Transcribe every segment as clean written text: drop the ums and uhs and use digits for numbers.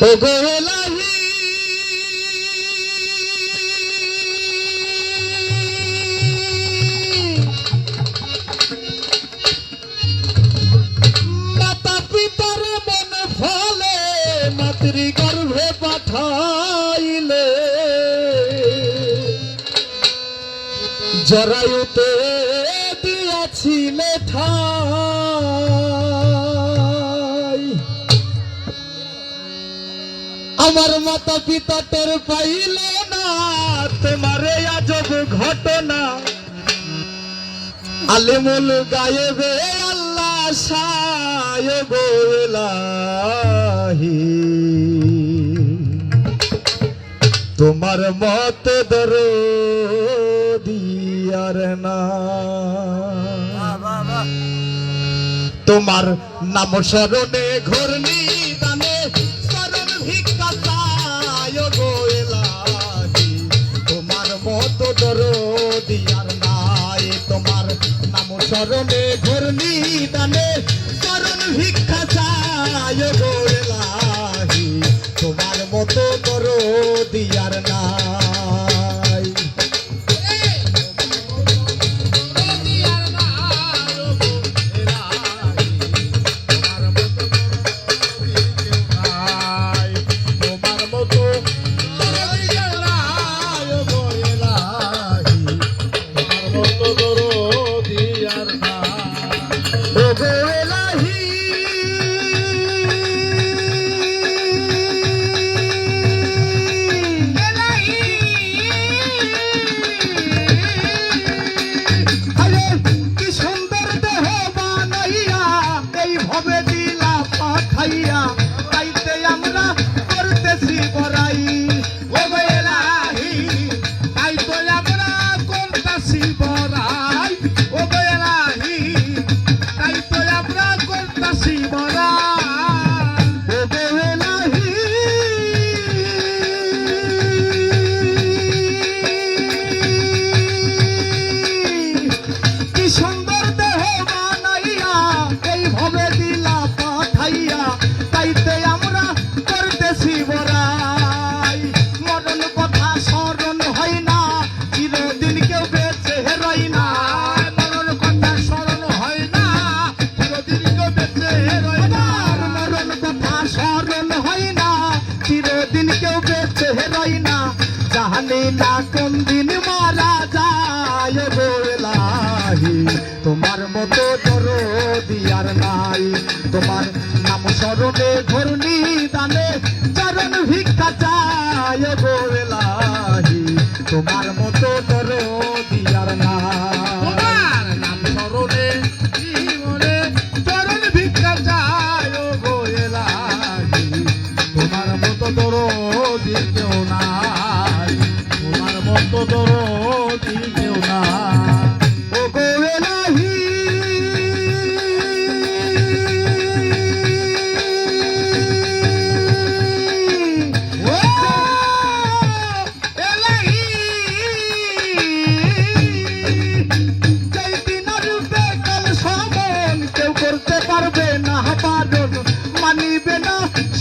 ওগো এলাহি মাতা পিতার মনে ফলে মাতৃগর্ভে পাঠাইলে জরায়ুতে দিয়াছিলে ঠাই আমার মাতা পিতা টের পাইল না তোমারে আজব ঘটনা আলিমুল গায়েবে আল্লাহ সায়েব এলাহি তোমার মত দরদি আর না তোমার নাম স্মরণে ঘোর নিদানে শরণ ভিক্ষা চায় গো এলাহি তোমার মত দরদি আর নাই তোমার নাম স্মরণে ঘোর নিদানে শরণ ভিক্ষা চায় গো এলাহি তোমার মত দরদি আর নাই তোমার মতো দরদি আর নাই তোমার নাম স্মরণে ঘোর নিদানে চরণ ভিক্ষা চায় গো এলাহি তোমার মতো দরদি আর নাই তোমার নাম স্মরণে জীবনে চরণ ভিক্ষা চায় গো এলাহি তোমার মতো দরদি কেউ নাই তোমার মতো দরদি কেউ নাই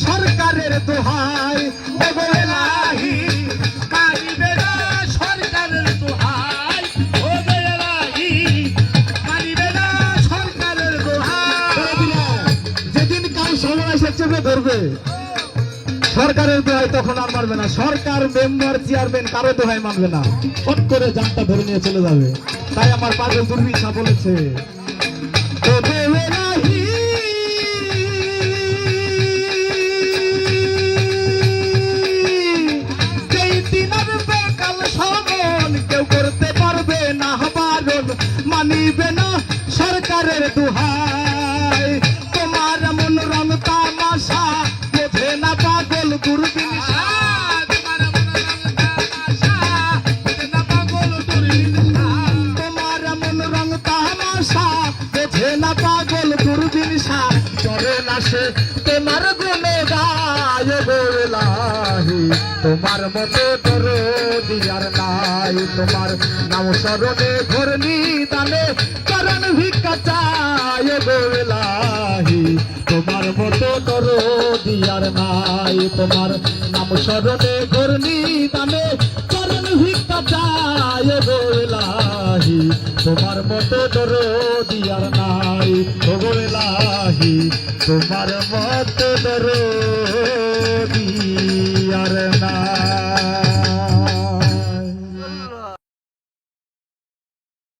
সরকারের দোহাই ওগো এলাহি মানিবে না সরকারের দোহাই ওগো এলাহি মানিবে না সরকারের দোহাই যেদিন কাল সময় এসে চেপে ধরবে সরকারের দোহাই তখন আর মানবে না সরকার মেম্বার চেয়ারম্যান কারো দোহাই মানবে না ফট করে জানটা ধরে নিয়ে চলে যাবে তাই আমার পাগল দুর্বিশা বলেছে ওগো এলাহি মানিবে না সরকারের দোহাই তোমার মন রং তামাশা বোঝে না পাগল দূরবীন তোমার মন রং তামাশা বোঝে না পাগল দূরবীন চরণ আসে তোমার গুণে গায় গো এলাহি তোমার মতো দরদি আর নাই তোমার নাম স্মরণে ঘোর নিদানে চরণ ভিক্ষা চায় গো এলাহি তোমার মতো দরদি আর নাই তোমার নাম স্মরণে করনি দামে চরণ ভিক্ষা চায় গো এলাহি তোমার মতো দরদি আর নাই গো এলাহি তোমার মতো দরদি আর নাই